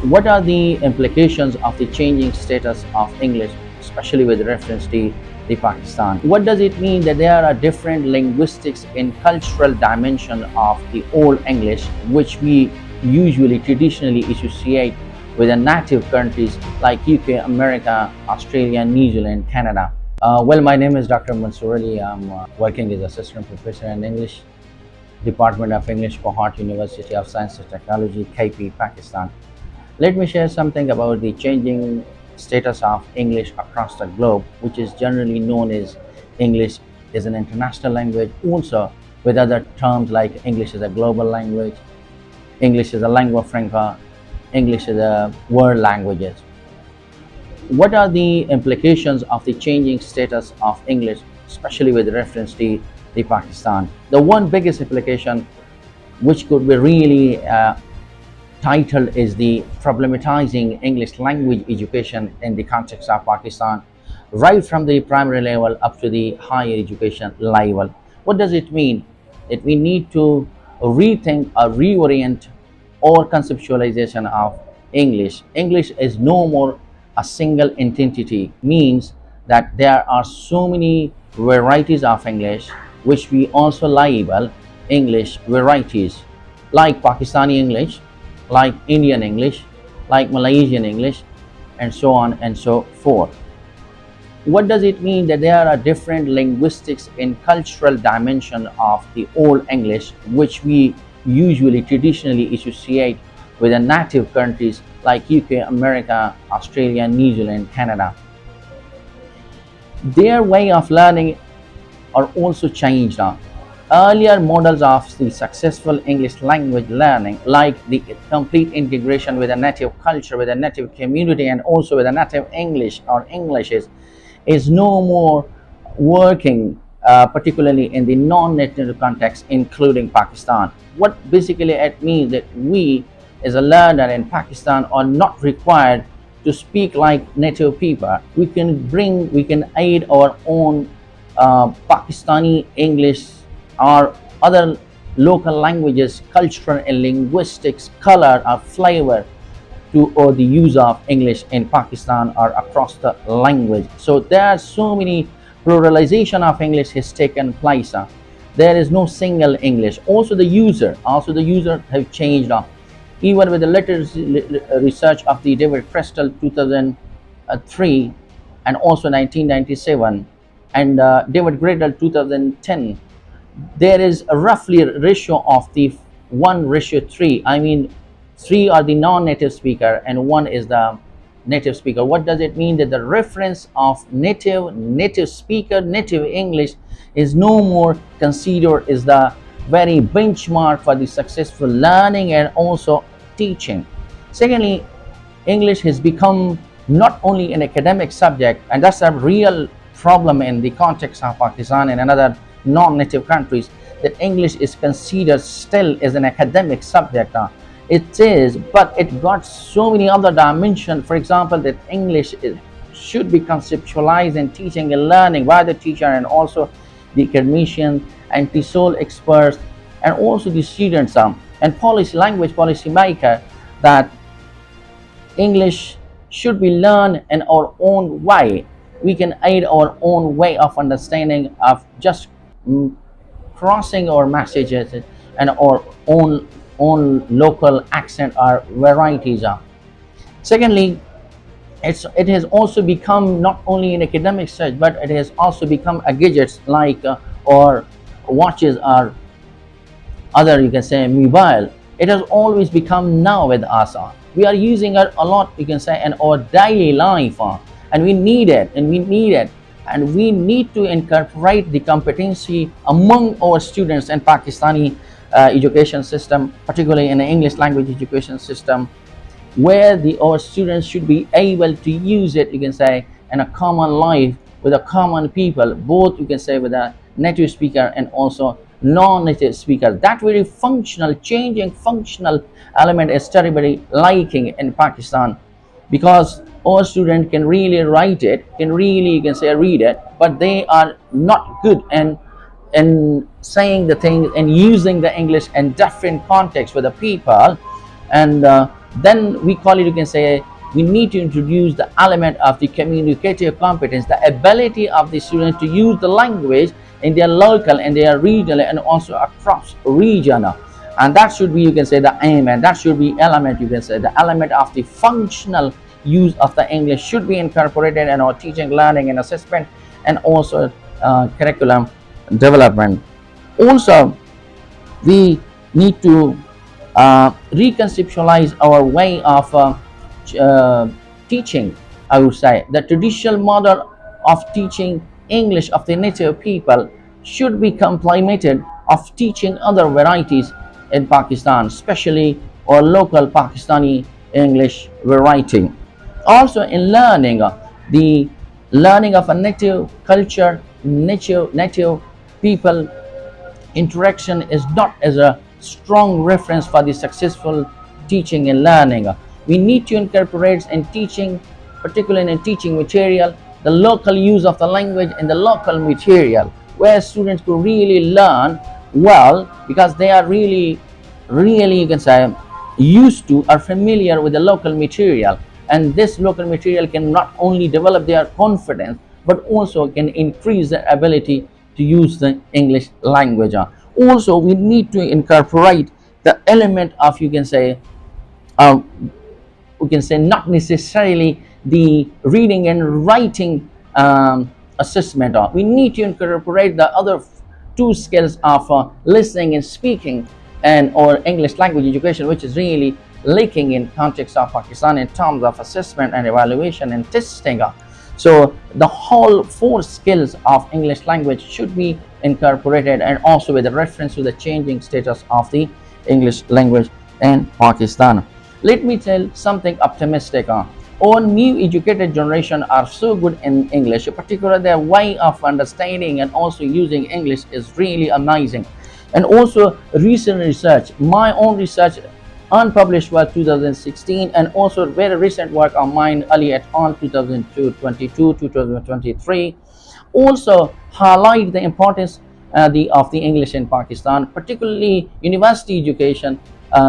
What are the implications of the changing status of English, especially with reference to the Pakistan? What does it mean that there are different linguistics in cultural dimension of the old English, which we usually traditionally associate with the native countries like UK, America, Australia, New Zealand, Canada? Well, my name is Dr. Mansoor. I'm working as assistant professor in English Department of English, Cohort University of Science and Technology, KP, Pakistan. Let me share something about the changing status of English across the globe, which is generally known as English is an international language, also with other terms like English is a global language, English is a lingua franca, English is a world languages. What are the implications of the changing status of English, especially with reference to the Pakistan? The one biggest implication, which could be really titled is the problematizing English language education in the context of Pakistan, right from the primary level up to the higher education level. What does it mean? That we need to rethink or reorient our conceptualization of English. English is no more a single entity, means that there are so many varieties of English, which we also label English varieties, like Pakistani English, like Indian English, like Malaysian English, and so on and so forth. What does it mean that there are different linguistics in cultural dimension of the old English, which we usually traditionally associate with the native countries like UK, America, Australia, New Zealand, Canada? Their way of learning are also changed now. Earlier models of the successful English language learning, like the complete integration with a native culture, with a native community, and also with a native English or Englishes, is no more working, particularly in the non-native context, including Pakistan. What basically it means that we, as a learner in Pakistan, are not required to speak like native people. We can aid our own Pakistani English or other local languages, cultural and linguistics, color or flavor to or the use of English in Pakistan or across the language. So there are so many pluralization of English has taken place. There is no single English. Also the user have changed. Even with the literacy research of the David Crystal 2003 and also 1997 and David Gradle 2010, there is a roughly ratio of the 1:3. I mean, 3 are the non-native speaker and 1 is the native speaker. What does it mean? That the reference of native speaker, native English is no more considered as the very benchmark for the successful learning and also teaching. Secondly, English has become not only an academic subject, and that's a real problem in the context of Pakistan and another non-native countries, that English is considered still as an academic subject. It is, but it got so many other dimensions. For example, that English should be conceptualized in teaching and learning by the teacher and also the academician and the sole experts and also the students and language policy maker, that English should be learned in our own way. We can aid our own way of understanding of just crossing our messages and our own local accent or varieties. Secondly, it has also become not only an academic search, but it has also become a gadgets like or watches or other, you can say, mobile. It has always become now with us. We are using it a lot, you can say, in our daily life, and we need it, and we need to incorporate the competency among our students in Pakistani education system, particularly in the English language education system, where our students should be able to use it, you can say, in a common life with a common people, both, you can say, with a native speaker and also non-native speaker. That very changing functional element is terribly lacking in Pakistan, because our student can really write it, can really, you can say, read it, but they are not good in saying the things and using the English in different contexts with the people And then we call it, you can say, we need to introduce the element of the communicative competence, the ability of the student to use the language in their local and their regional and also across region. And that should be, you can say, the aim, and that should be element, you can say, the element of the functional use of the English should be incorporated in our teaching, learning and assessment, and also curriculum development. Also, we need to reconceptualize our way of uh, teaching. I would say the traditional model of teaching English of the native people should be complemented of teaching other varieties in Pakistan, especially or local Pakistani English variety. Also, in learning, the learning of a native culture, native people interaction is not as a strong reference for the successful teaching and learning. We need to incorporate in teaching, particularly in teaching material, the local use of the language and the local material, where students could really learn well because they are really, you can say, used to or familiar with the local material. And this local material can not only develop their confidence but also can increase their ability to use the English language. Also, we need to incorporate the element of, you can say, uh, we can say, not necessarily the reading and writing assessment. We need to incorporate the other two skills of listening and speaking and or English language education, which is really lacking in context of Pakistan in terms of assessment and evaluation and testing. So the whole four skills of English language should be incorporated, and also with a reference to the changing status of the English language in Pakistan. Let me tell something optimistic. Our new educated generation are so good in English, particularly their way of understanding and also using English is really amazing. And also recent research, my own research, unpublished work 2016, and also very recent work of mine earlier on 2022 2023 also highlight the importance of the English in Pakistan, particularly university education.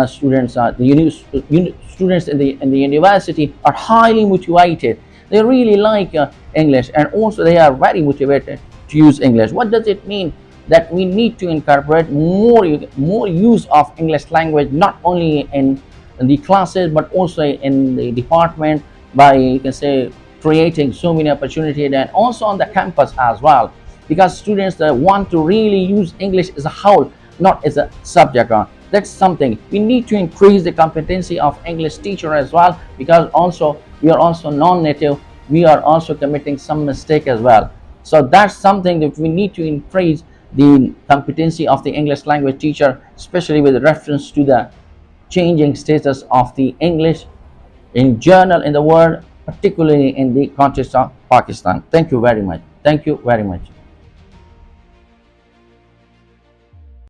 Students, students in the university are highly motivated. They really like English, and also they are very motivated to use English. What does it mean? That we need to incorporate more use of English language, not only in the classes but also in the department, by, you can say, creating so many opportunities, and also on the campus as well, because students that want to really use English as a whole, not as a subject. That's something we need to increase the competency of English teacher as well, because also we are also non-native, we are also committing some mistake as well. So that's something that we need to increase the competency of the English language teacher, especially with reference to the changing status of the English in general in the world, particularly in the context of Pakistan. Thank you very much. Thank you very much.